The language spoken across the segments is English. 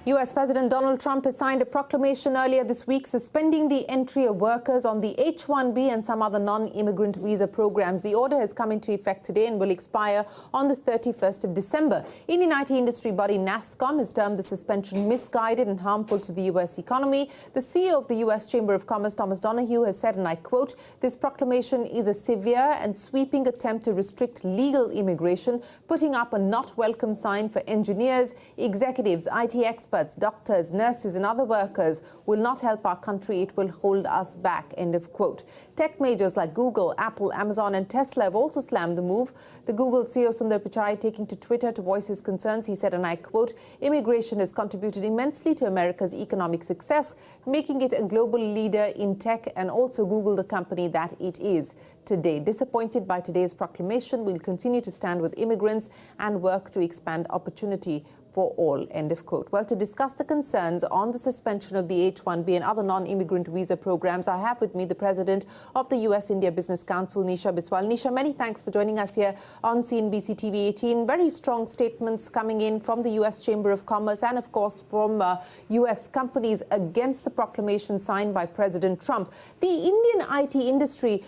U.S. President Donald Trump has signed a proclamation earlier this week suspending the entry of workers on the H-1B and some other non-immigrant visa programs. The order has come into effect today and will expire on the 31st of December. Indian IT industry body NASSCOM has termed the suspension misguided and harmful to the U.S. economy. The CEO of the U.S. Chamber of Commerce, Thomas Donohue, has said, and I quote, "This proclamation is a severe and sweeping attempt to restrict legal immigration, putting up a not welcome sign for engineers, executives, IT experts, doctors, nurses and other workers. Will not help our country. It will hold us back." End of quote. Tech majors like Google, Apple, Amazon and Tesla have also slammed the move. The Google CEO Sundar Pichai taking to Twitter to voice his concerns. He said, and I quote, "Immigration has contributed immensely to America's economic success, making it a global leader in tech and also Google the company that it is today. Disappointed by today's proclamation, we'll continue to stand with immigrants and work to expand opportunity for all." End of quote. Well, to discuss the concerns on the suspension of the H-1B and other non-immigrant visa programs, I have with me the president of the US-India Business Council, Nisha Biswal. Nisha, many thanks for joining us here on CNBC TV 18. Very strong statements coming in from the US Chamber of Commerce and, of course, from US companies against the proclamation signed by President Trump. The Indian IT industry,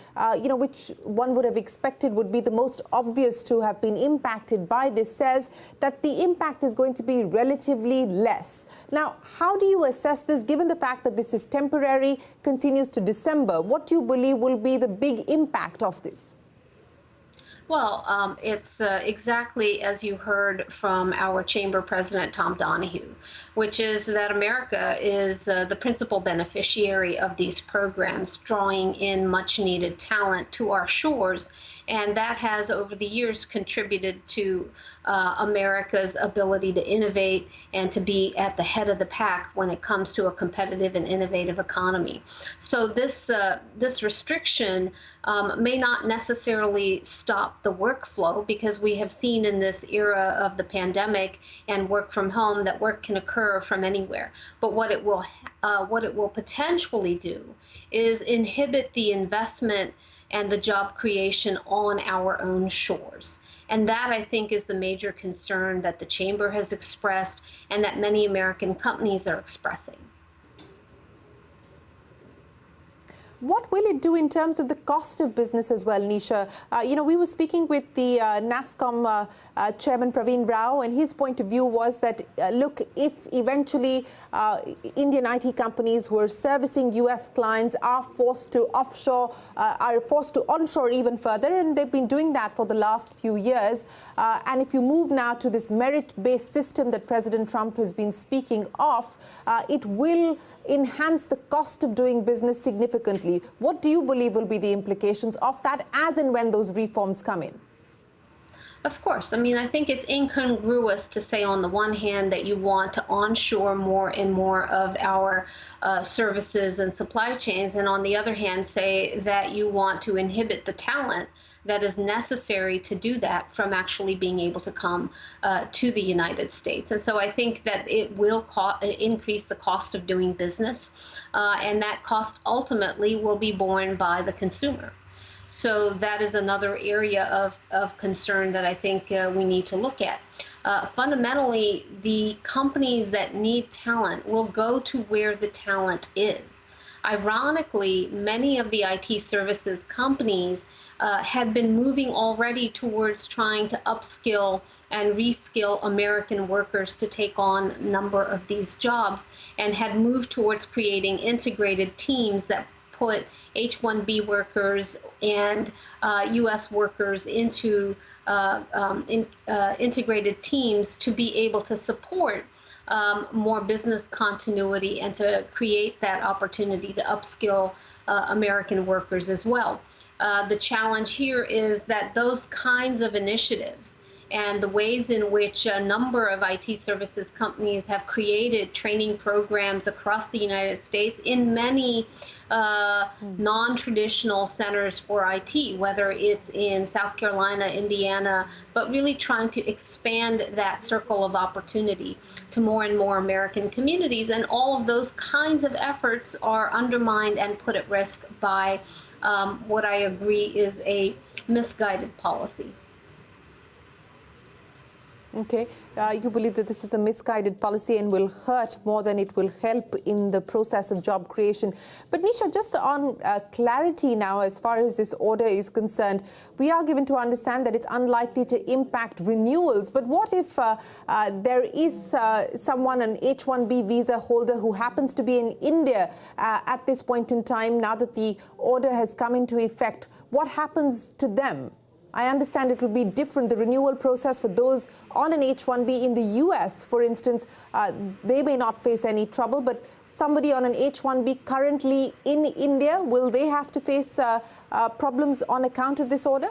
which one would have expected would be the most obvious to have been impacted by this, says that the impact is going to be relatively less. Now, how do you assess this, given the fact that this is temporary, continues to December? What do you believe will be the big impact of this? Well, it's exactly as you heard from our chamber president, Tom Donohue, which is that America is the principal beneficiary of these programs, drawing in much needed talent to our shores. And that has, over the years, contributed to America's ability to innovate and to be at the head of the pack when it comes to a competitive and innovative economy. So this restriction may not necessarily stop the workflow, because we have seen in this era of the pandemic and work from home that work can occur from anywhere. But what it will potentially do is inhibit the investment and the job creation on our own shores. And that, I think, is the major concern that the Chamber has expressed and that many American companies are expressing. What will it do in terms of the cost of business as well, Nisha? We were speaking with the NASSCOM chairman, Praveen Rao, and his point of view was that, look, if eventually Indian IT companies who are servicing US clients are forced to offshore, are forced to onshore even further, and they've been doing that for the last few years, and if you move now to this merit-based system that President Trump has been speaking of, it will enhance the cost of doing business significantly. What do you believe will be the implications of that as and when those reforms come in? Of course. I mean, I think it's incongruous to say on the one hand that you want to onshore more and more of our services and supply chains, and on the other hand say that you want to inhibit the talent that is necessary to do that from actually being able to come to the United States. And so I think that it will increase the cost of doing business, and that cost ultimately will be borne by the consumer. So that is another area of concern that I think we need to look at. Fundamentally, the companies that need talent will go to where the talent is. Ironically, many of the IT services companies have been moving already towards trying to upskill and reskill American workers to take on a number of these jobs, and had moved towards creating integrated teams that put H-1B workers and U.S. workers into integrated teams to be able to support more business continuity and to create that opportunity to upskill American workers as well. The challenge here is that those kinds of initiatives and the ways in which a number of IT services companies have created training programs across the United States in many non-traditional centers for IT, whether it's in South Carolina, Indiana, but really trying to expand that circle of opportunity to more and more American communities. And all of those kinds of efforts are undermined and put at risk by what I agree is a misguided policy. Okay. You believe that this is a misguided policy and will hurt more than it will help in the process of job creation. But Nisha, just on clarity now, as far as this order is concerned, we are given to understand that it's unlikely to impact renewals. But what if there is someone, an H-1B visa holder who happens to be in India at this point in time, now that the order has come into effect? What happens to them? I understand it will be different, the renewal process for those on an H-1B in the US, for instance, they may not face any trouble, but somebody on an H-1B currently in India, will they have to face problems on account of this order?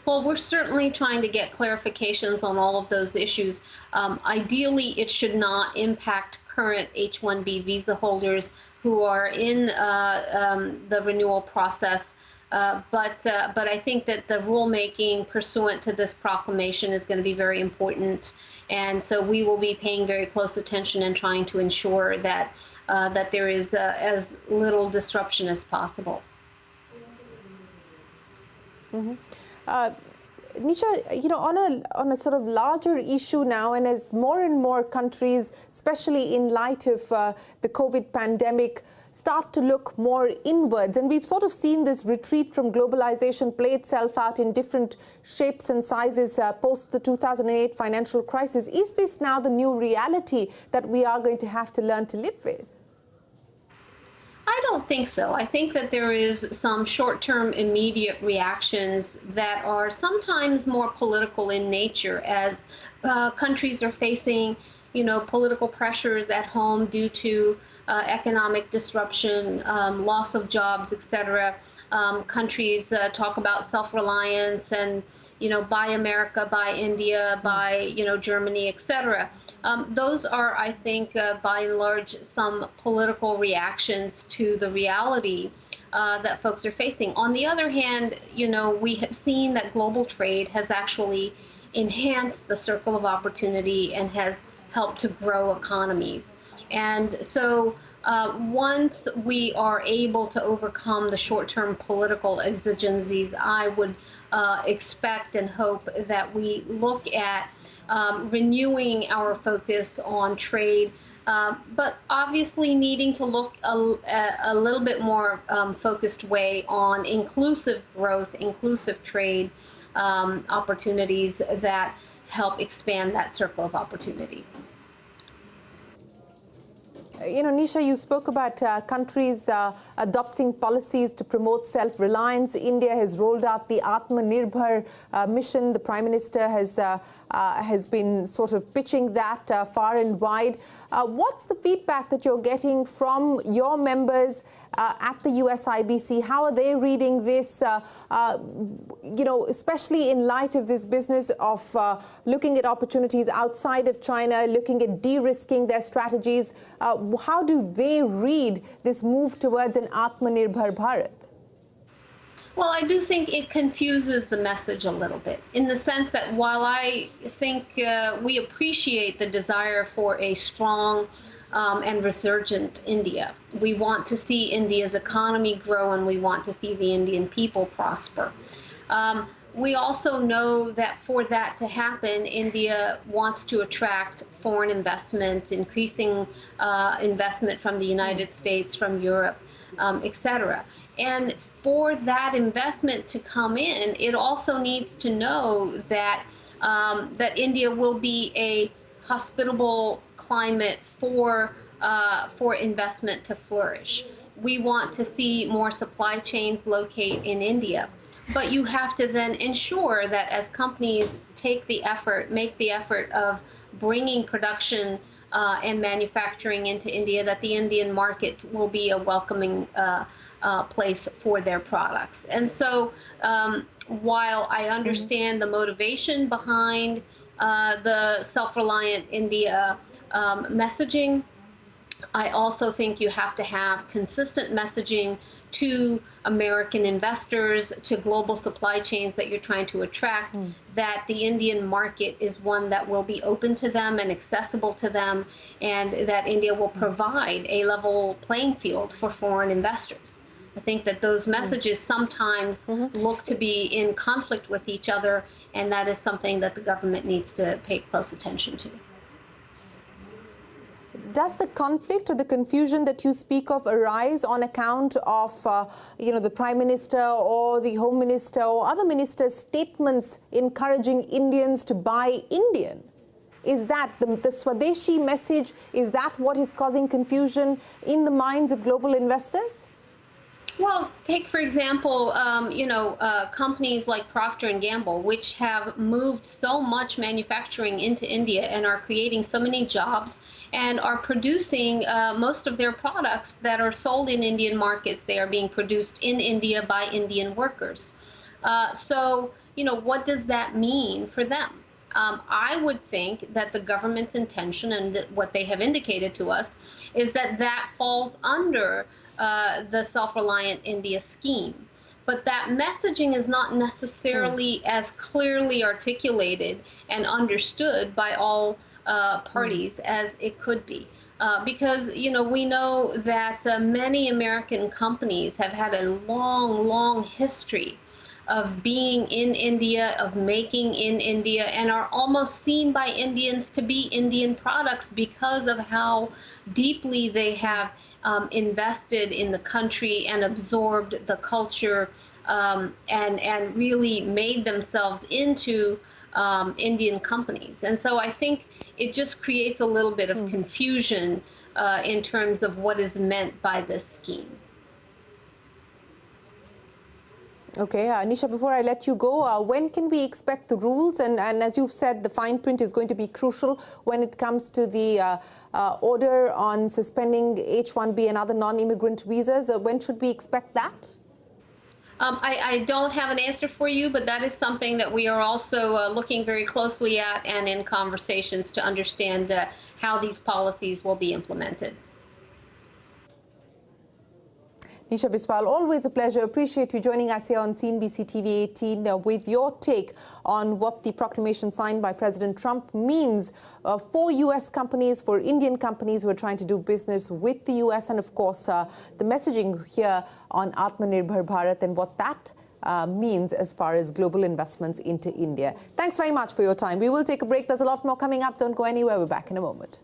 Well, we're certainly trying to get clarifications on all of those issues. Ideally, it should not impact current H-1B visa holders who are in the renewal process. But I think that the rulemaking pursuant to this proclamation is going to be very important, and so we will be paying very close attention and trying to ensure that that there is as little disruption as possible. Mm-hmm. Nisha, you know, on a sort of larger issue now, and as more and more countries, especially in light of the COVID pandemic, start to look more inwards, and we've sort of seen this retreat from globalization play itself out in different shapes and sizes post the 2008 financial crisis. Is this now the new reality that we are going to have to learn to live with? I don't think so. I think that there is some short-term immediate reactions that are sometimes more political in nature as countries are facing, you know, political pressures at home due to economic disruption, loss of jobs, etc. Countries talk about self-reliance and, you know, buy America, buy India, buy, you know, Germany, etc. Those are, I think, by and large, some political reactions to the reality that folks are facing. On the other hand, you know, we have seen that global trade has actually enhanced the circle of opportunity and has helped to grow economies. And so once we are able to overcome the short-term political exigencies, I would expect and hope that we look at renewing our focus on trade, but obviously needing to look a little bit more focused way on inclusive growth, inclusive trade opportunities that help expand that circle of opportunity. You know, Nisha, you spoke about countries adopting policies to promote self-reliance. India has rolled out the Atmanirbhar mission. The Prime Minister has been sort of pitching that far and wide. What's the feedback that you're getting from your members at the USIBC? How are they reading this, you know, especially in light of this business of looking at opportunities outside of China, looking at de-risking their strategies? How do they read this move towards an Atmanirbhar Bharat? Well, I do think it confuses the message a little bit, in the sense that while I think we appreciate the desire for a strong and resurgent India, we want to see India's economy grow and we want to see the Indian people prosper. We also know that for that to happen, India wants to attract foreign investment, increasing investment from the United States, from Europe, etc. And for that investment to come in, it also needs to know that that India will be a hospitable climate for investment to flourish. We want to see more supply chains locate in India, but you have to then ensure that as companies make the effort of bringing production and manufacturing into India, that the Indian markets will be a welcoming place for their products. And so while I understand the motivation behind the self-reliant India messaging, I also think you have to have consistent messaging to American investors, to global supply chains that you're trying to attract, that the Indian market is one that will be open to them and accessible to them, and that India will provide a level playing field for foreign investors. I think that those messages sometimes look to be in conflict with each other, and that is something that the government needs to pay close attention to. Does the conflict or the confusion that you speak of arise on account of, the Prime Minister or the Home Minister or other ministers' statements encouraging Indians to buy Indian? Is that the Swadeshi message, is that what is causing confusion in the minds of global investors? Well, take, for example, companies like Procter & Gamble, which have moved so much manufacturing into India and are creating so many jobs and are producing most of their products that are sold in Indian markets. They are being produced in India by Indian workers. What does that mean for them? I would think that the government's intention and what they have indicated to us is that that falls under the Self-Reliant India scheme. But that messaging is not necessarily as clearly articulated and understood by all parties as it could be. Because, we know that many American companies have had a long, long history of being in India, of making in India, and are almost seen by Indians to be Indian products because of how deeply they have invested in the country and absorbed the culture and really made themselves into Indian companies. And so I think it just creates a little bit of confusion in terms of what is meant by this scheme. Okay, Nisha, before I let you go, when can we expect the rules? And as you've said, the fine print is going to be crucial when it comes to the order on suspending H-1B and other non-immigrant visas. When should we expect that? I don't have an answer for you, but that is something that we are also looking very closely at and in conversations to understand how these policies will be implemented. Nisha Biswal, always a pleasure. Appreciate you joining us here on CNBC TV 18 with your take on what the proclamation signed by President Trump means for U.S. companies, for Indian companies who are trying to do business with the U.S. and, of course, the messaging here on Atmanirbhar Bharat and what that means as far as global investments into India. Thanks very much for your time. We will take a break. There's a lot more coming up. Don't go anywhere. We're back in a moment.